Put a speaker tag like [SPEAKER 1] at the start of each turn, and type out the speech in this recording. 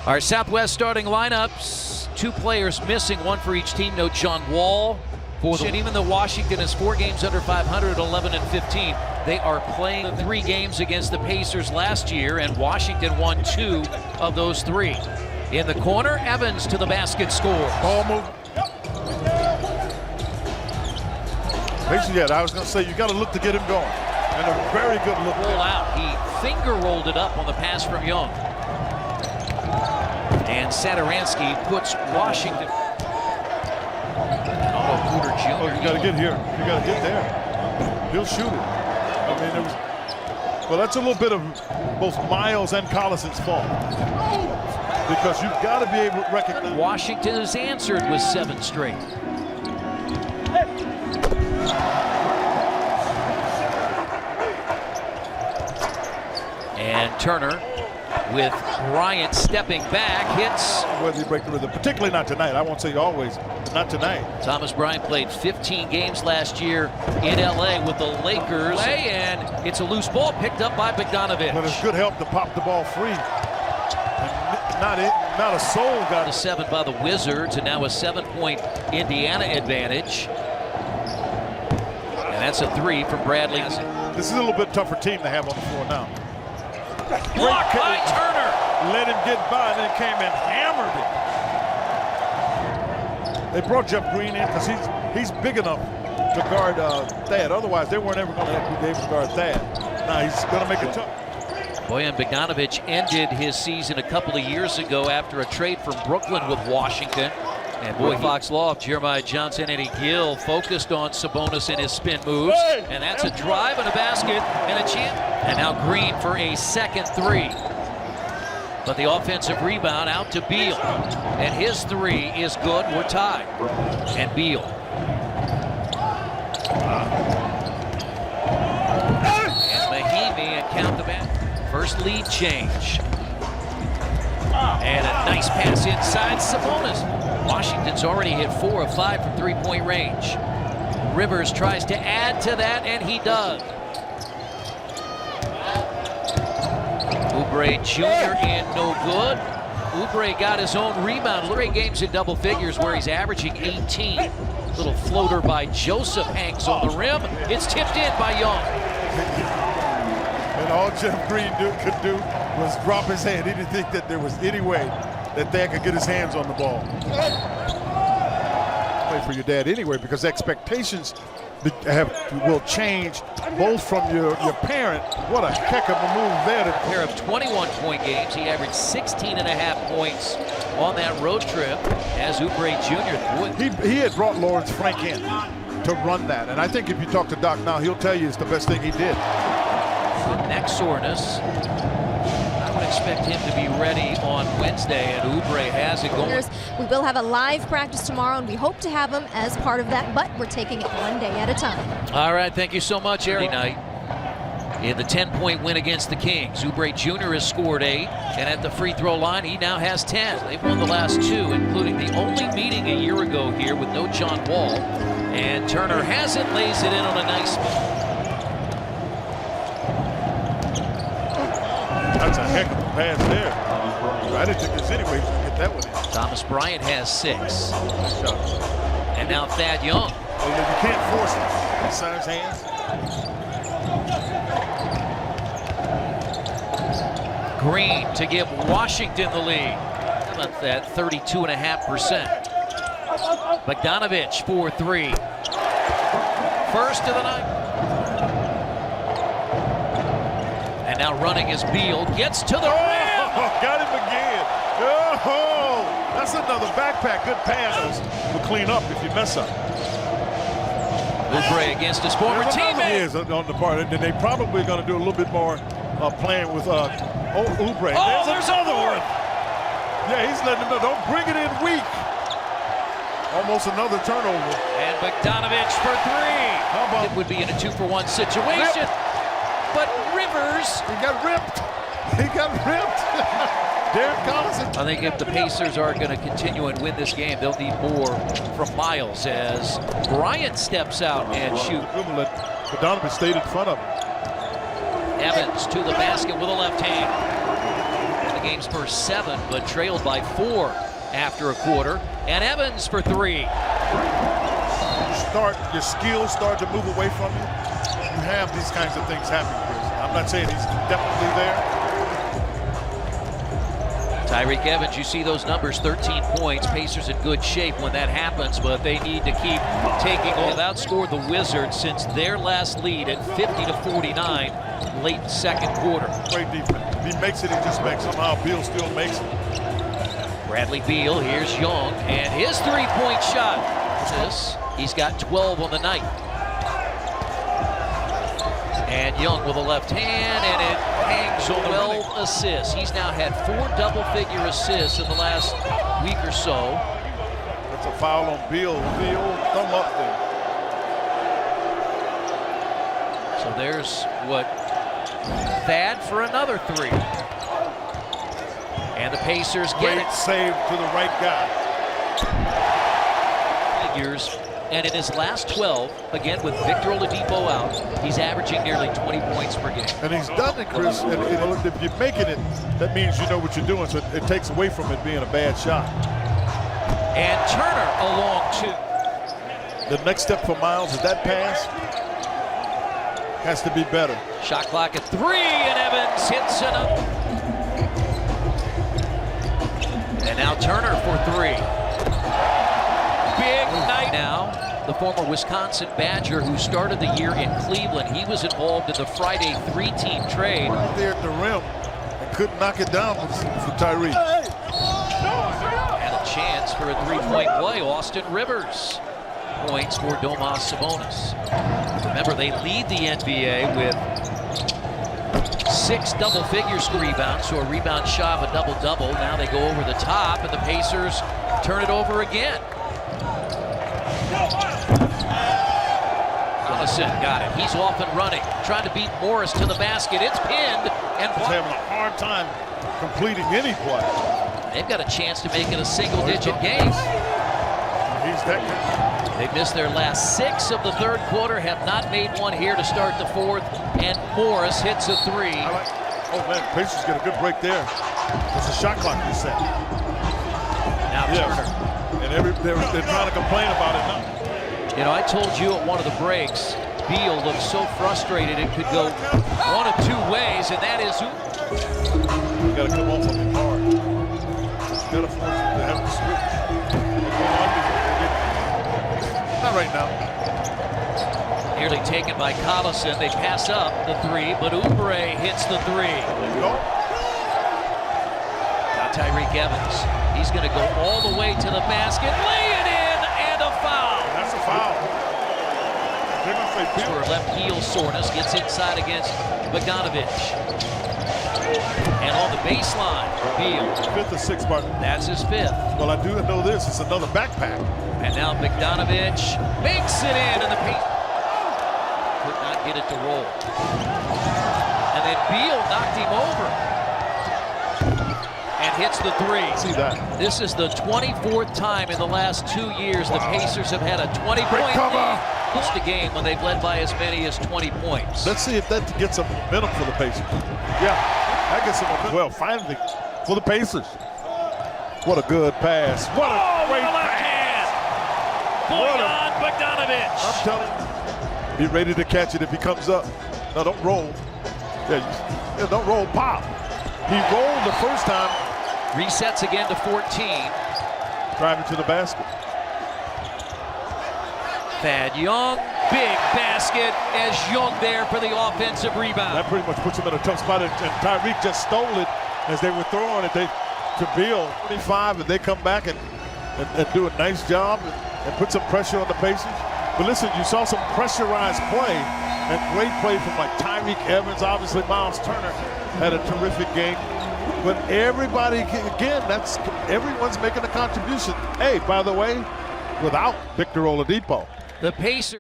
[SPEAKER 1] Our Southwest starting lineups, 2 players missing, 1 for each team. No John Wall. And even though Washington is 4 games under 500, 11-15, they are playing 3 games against the Pacers last year, and Washington won 2 of those 3. In the corner, Evans to the basket score.
[SPEAKER 2] Ball move. Basically, yeah, I was going to say, you got to look to get him going. And a very good look.
[SPEAKER 1] Roll out. He finger rolled it up on the pass from Young. And Saturansky puts Washington. Porter Jr.
[SPEAKER 2] Oh, you got to get here. You got to get there. He'll shoot it. I mean, it was. Well, that's a little bit of both Miles and Collison's fault, because you've got to be able to recognize.
[SPEAKER 1] Washington has answered with 7 straight. And Turner, with Bryant stepping back, hits.
[SPEAKER 2] Whether you break the rhythm, particularly not tonight. I won't say always, but not tonight.
[SPEAKER 1] Thomas Bryant played 15 games last year in LA with the Lakers. And it's a loose ball picked up by Bogdanovich.
[SPEAKER 2] But it's good help to pop the ball free. And not a soul got
[SPEAKER 1] a 7 by the Wizards, and now a 7-point Indiana advantage. And that's a 3 from Bradley.
[SPEAKER 2] This is a little bit tougher team to have on the floor now.
[SPEAKER 1] Blocked by Turner.
[SPEAKER 2] Let him get by, and then came and hammered it. They brought Jeff Green in because he's big enough to guard Thad. Otherwise, they weren't ever going to be able to guard Thad. Now he's going to make it tough.
[SPEAKER 1] Bojan Bogdanovich ended his season a couple of years ago after a trade from Brooklyn with Washington. And boy, Fox Loft, Jeremiah Johnson, Eddie Gill focused on Sabonis and his spin moves. And that's a drive and a basket and a chance. And now Green for a second 3. But the offensive rebound out to Beal. And his 3 is good. We're tied. And Beal. And Mahimi, and count the back. First lead change. And a nice pass inside Sabonis. Washington's already hit 4 of 5 from 3-point range. Rivers tries to add to that, and he does. Oubre Jr. in, no good. Oubre got his own rebound. 3 games in double figures where he's averaging 18. Little floater by Joseph hangs on the rim. It's tipped in by Young.
[SPEAKER 2] And all Jeff Green could do was drop his hand. He didn't think that there was any way that Thad could get his hands on the ball. Play for your dad anyway, because expectations will change both from your parent. What a heck of a move there.
[SPEAKER 1] A pair of 21-point games. He averaged 16.5 points on that road trip as Oubre Jr.
[SPEAKER 2] He had brought Lawrence Frank in to run that. And I think if you talk to Doc now, he'll tell you it's the best thing he did.
[SPEAKER 1] With neck soreness, I would expect him to be ready on Wednesday, and Oubre has it going.
[SPEAKER 3] We will have a live practice tomorrow, and we hope to have him as part of that, but we're taking it one day at a time.
[SPEAKER 1] All right, thank you so much, Eric. Night in the 10-point win against the Kings, Oubre Jr. has scored 8, and at the free throw line, he now has 10. They've won the last 2, including the only meeting a year ago here with no John Wall. And Turner has it, lays it in on a nice.
[SPEAKER 2] That's a heck of a pass there. I didn't think there's any way to get that one in.
[SPEAKER 1] Thomas Bryant has 6. And now Thad Young.
[SPEAKER 2] Well, you can't force it. Inside his hands.
[SPEAKER 1] Green to give Washington the lead. How about that? 32.5%. Bogdanovich for 3. First of the night. And now running is Beal. Gets to the rim.
[SPEAKER 2] Oh, got him again. Oh, that's another backpack. Good pass. Will clean up if you mess up.
[SPEAKER 1] Oubre against his former teammate.
[SPEAKER 2] Is on the part, and they're probably going to do a little bit more playing with Oubre.
[SPEAKER 1] Oh, there's another one.
[SPEAKER 2] Yeah, he's letting him know. Don't bring it in weak. Almost another turnover.
[SPEAKER 1] And Bogdanovich for 3.
[SPEAKER 2] How about
[SPEAKER 1] it would be in a 2-for-1 situation.
[SPEAKER 2] Rip.
[SPEAKER 1] But Rivers.
[SPEAKER 2] He got ripped. He got ripped. Derek Collison.
[SPEAKER 1] I think if the Pacers are going to continue and win this game, they'll need more from Miles as Bryant steps out and shoots.
[SPEAKER 2] But Donovan stayed in front of him.
[SPEAKER 1] Evans to the basket with a left hand. game's first 7, but trailed by 4 after a quarter. And Evans for 3.
[SPEAKER 2] Your skills start to move away from you. You have these kinds of things happen, Chris. I'm not saying he's definitely there.
[SPEAKER 1] Tyreek Evans, you see those numbers, 13 points. Pacers in good shape when that happens, but they need to keep taking all. They've outscored the Wizards since their last lead at 50-49 late second quarter.
[SPEAKER 2] Great defense. If he makes it, he just makes it. Somehow Beal still makes it.
[SPEAKER 1] Bradley Beal, here's Young, and his three-point shot. He's got 12 on the night. And Young with a left hand, and it hangs on 12 assists. He's now had 4 double-figure assists in the last week or so.
[SPEAKER 2] That's a foul on Beal. Beal, thumb up there.
[SPEAKER 1] So there's what? Thad for another 3. And the Pacers get it.
[SPEAKER 2] Save to the right guy.
[SPEAKER 1] Figures. And in his last 12, again with Victor Oladipo out, he's averaging nearly 20 points per game.
[SPEAKER 2] And he's done it, Chris. And if you're making it, that means you know what you're doing. So it takes away from it being a bad shot.
[SPEAKER 1] And Turner along 2.
[SPEAKER 2] The next step for Miles is that pass has to be better.
[SPEAKER 1] Shot clock at 3, and Evans hits another. And now Turner for 3. Big night now. The former Wisconsin Badger who started the year in Cleveland. He was involved in the Friday 3-team trade.
[SPEAKER 2] Right there at the rim and couldn't knock it down for Tyreek.
[SPEAKER 1] And a chance for a 3-point play. Austin Rivers points for Domas Sabonis. Remember, they lead the NBA with 6 double-figure rebounds, so a rebound shy of a double-double. Now they go over the top, and the Pacers turn it over again. Allison got it. He's off and running, trying to beat Morris to the basket. It's pinned, and
[SPEAKER 2] he's having a hard time completing any play.
[SPEAKER 1] They've got a chance to make it a single-digit game.
[SPEAKER 2] He's that guy.
[SPEAKER 1] They've missed their last 6 of the third quarter, have not made one here to start the fourth, and Morris hits a 3.
[SPEAKER 2] Oh man, Pacers get a good break there. It's a shot clock reset.
[SPEAKER 1] Now Turner.
[SPEAKER 2] And they're trying to complain about it now.
[SPEAKER 1] You know, I told you at one of the breaks, Beal looked so frustrated it could go one of 2 ways, and that is...
[SPEAKER 2] You got to come off of him hard. You got to force him to have to switch. Not right now.
[SPEAKER 1] Nearly taken by Collison. They pass up the 3, but Oubre hits the 3.
[SPEAKER 2] There you go.
[SPEAKER 1] Now Tyreek Evans. He's going to go all the way to the basket. Lay it in, and a foul.
[SPEAKER 2] That's a foul.
[SPEAKER 1] For left heel soreness, gets inside against Bogdanovich. And on the baseline, Beal.
[SPEAKER 2] 5th or 6th, Martin.
[SPEAKER 1] That's his 5th.
[SPEAKER 2] Well, I do know this. It's another backpack.
[SPEAKER 1] And now Bogdanovich makes it in, and the pace could not get it to roll. And then Beal knocked him over and hits the 3.
[SPEAKER 2] See that?
[SPEAKER 1] This is the 24th time in the last 2 years the Pacers have had a 20-point lead. It's a game when they've led by as many as 20 points.
[SPEAKER 2] Let's see if that gets some momentum for the Pacers. Yeah, that gets some momentum. Well, finally, for the Pacers. What a good pass. What a great pass.
[SPEAKER 1] Going on Bogdanovich.
[SPEAKER 2] I'm telling you, be ready to catch it if he comes up. No, don't roll. Yeah, don't roll, pop. He rolled the first time.
[SPEAKER 1] Resets again to 14.
[SPEAKER 2] Driving to the basket.
[SPEAKER 1] Thad Young, big basket as Young there for the offensive rebound.
[SPEAKER 2] That pretty much puts him in a tough spot, and Tyreek just stole it as they were throwing it to Beal. 25, and they come back and do a nice job and put some pressure on the Pacers. But listen, you saw some pressurized play and great play from like Tyreek Evans. Obviously, Miles Turner had a terrific game. But everybody, again, everyone's making a contribution. Hey, by the way, without Victor Oladipo.
[SPEAKER 1] The Pacers.